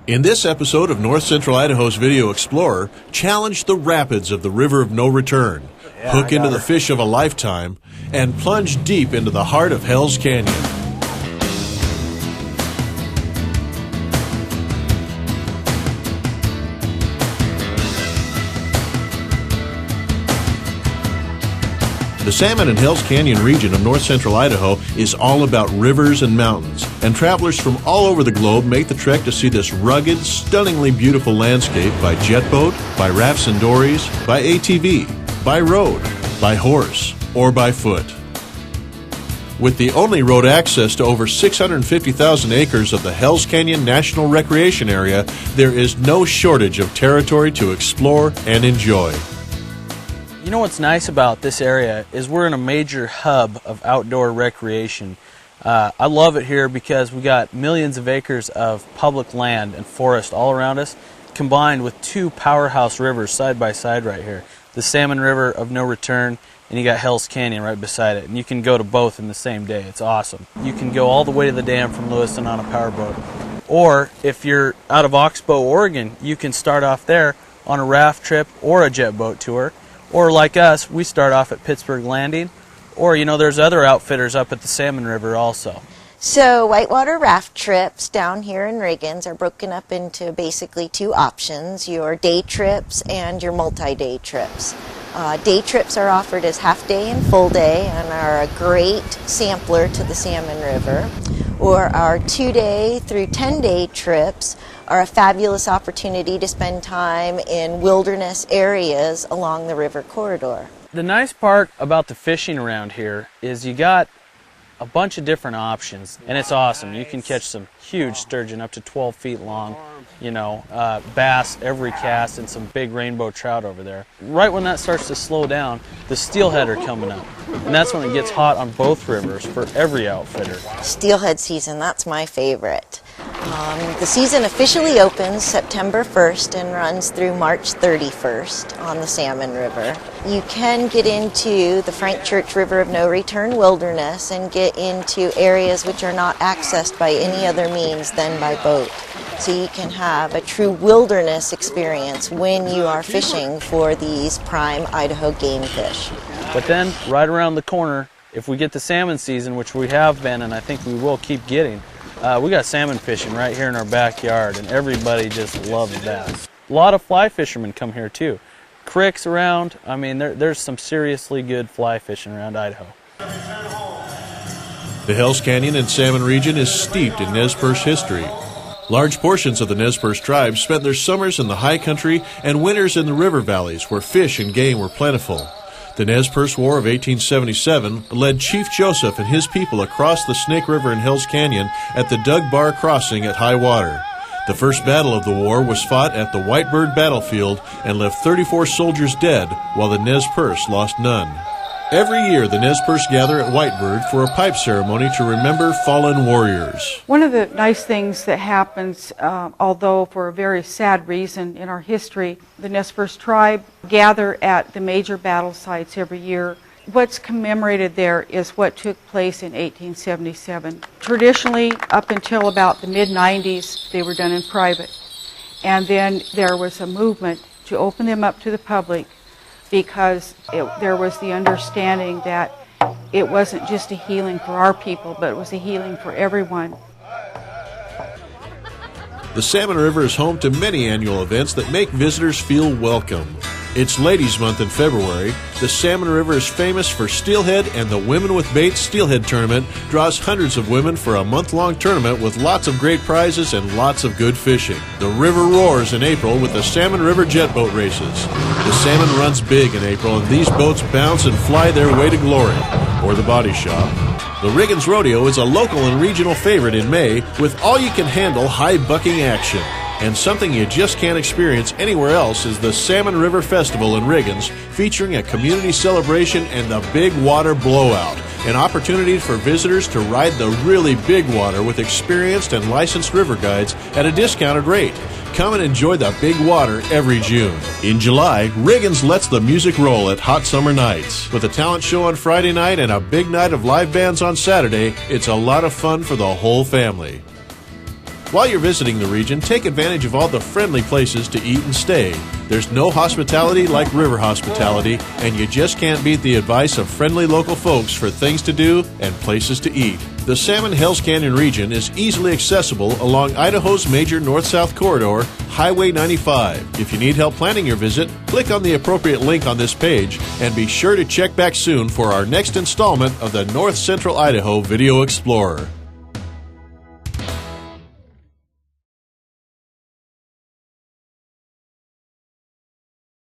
In this episode of North Central Idaho's Video Explorer, challenge the rapids of the River of No Return, hook into the fish of a lifetime, and plunge deep into the heart of Hell's Canyon. The Salmon and Hell's Canyon region of north central Idaho is all about rivers and mountains, and travelers from all over the globe make the trek to see this rugged, stunningly beautiful landscape by jet boat, by rafts and dories, by ATV, by road, by horse, or by foot. With the only road access to over 650,000 acres of the Hell's Canyon National Recreation Area, there is no shortage of territory to explore and enjoy. You know what's nice about this area is we're in a major hub of outdoor recreation. I love it here because we got millions of acres of public land and forest all around us, combined with two powerhouse rivers side by side right here. The Salmon River of No Return, and you got Hell's Canyon right beside it. And you can go to both in the same day. It's awesome. You can go all the way to the dam from Lewiston on a powerboat. Or if you're out of Oxbow, Oregon, you can start off there on a raft trip or a jet boat tour. Or like us, we start off at Pittsburgh Landing, or there's other outfitters up at the Salmon River also. So whitewater raft trips down here in Riggins are broken up into basically two options, your day trips and your multi-day trips. Day trips are offered as half day and full day and are a great sampler to the Salmon River. Or our 2-day through 10-day trips are a fabulous opportunity to spend time in wilderness areas along the river corridor. The nice part about the fishing around here is you got a bunch of different options, and it's awesome. You can catch some huge sturgeon up to 12 feet long, bass every cast, and some big rainbow trout over there. Right when that starts to slow down, the steelhead are coming up, and that's when it gets hot on both rivers for every outfitter. Steelhead season, that's my favorite. The season officially opens September 1st and runs through March 31st on the Salmon River. You can get into the Frank Church River of No Return wilderness and get into areas which are not accessed by any other means than by boat. So you can have a true wilderness experience when you are fishing for these prime Idaho game fish. But then, right around the corner, if we get the salmon season, which we have been and I think we will keep getting, we got salmon fishing right here in our backyard, and everybody just loves that. A lot of fly fishermen come here too. Creeks around, there's some seriously good fly fishing around Idaho. The Hell's Canyon and Salmon region is steeped in Nez Perce history. Large portions of the Nez Perce tribe spent their summers in the high country and winters in the river valleys where fish and game were plentiful. The Nez Perce War of 1877 led Chief Joseph and his people across the Snake River in Hell's Canyon at the Doug Bar Crossing at high water. The first battle of the war was fought at the Whitebird battlefield and left 34 soldiers dead, while the Nez Perce lost none. Every year, the Nez Perce gather at Whitebird for a pipe ceremony to remember fallen warriors. One of the nice things that happens, although for a very sad reason in our history, the Nez Perce tribe gather at the major battle sites every year. What's commemorated there is what took place in 1877. Traditionally, up until about the mid-90s, they were done in private. And then there was a movement to open them up to the public, because there was the understanding that it wasn't just a healing for our people, but it was a healing for everyone. The Salmon River is home to many annual events that make visitors feel welcome. It's Ladies' Month in February. The Salmon River is famous for steelhead, and the Women with Bait Steelhead Tournament draws hundreds of women for a month-long tournament with lots of great prizes and lots of good fishing. The river roars in April with the Salmon River jet boat races. The salmon runs big in April, and these boats bounce and fly their way to glory, or the body shop. The Riggins Rodeo is a local and regional favorite in May with all-you-can-handle high-bucking action. And something you just can't experience anywhere else is the Salmon River Festival in Riggins, featuring a community celebration and the Big Water Blowout, an opportunity for visitors to ride the really big water with experienced and licensed river guides at a discounted rate. Come and enjoy the big water every June. In July, Riggins lets the music roll at Hot Summer Nights. With a talent show on Friday night and a big night of live bands on Saturday, it's a lot of fun for the whole family. While you're visiting the region, take advantage of all the friendly places to eat and stay. There's no hospitality like river hospitality, and you just can't beat the advice of friendly local folks for things to do and places to eat. The Salmon Hells Canyon region is easily accessible along Idaho's major north-south corridor, Highway 95. If you need help planning your visit, click on the appropriate link on this page, and be sure to check back soon for our next installment of the North Central Idaho Video Explorer.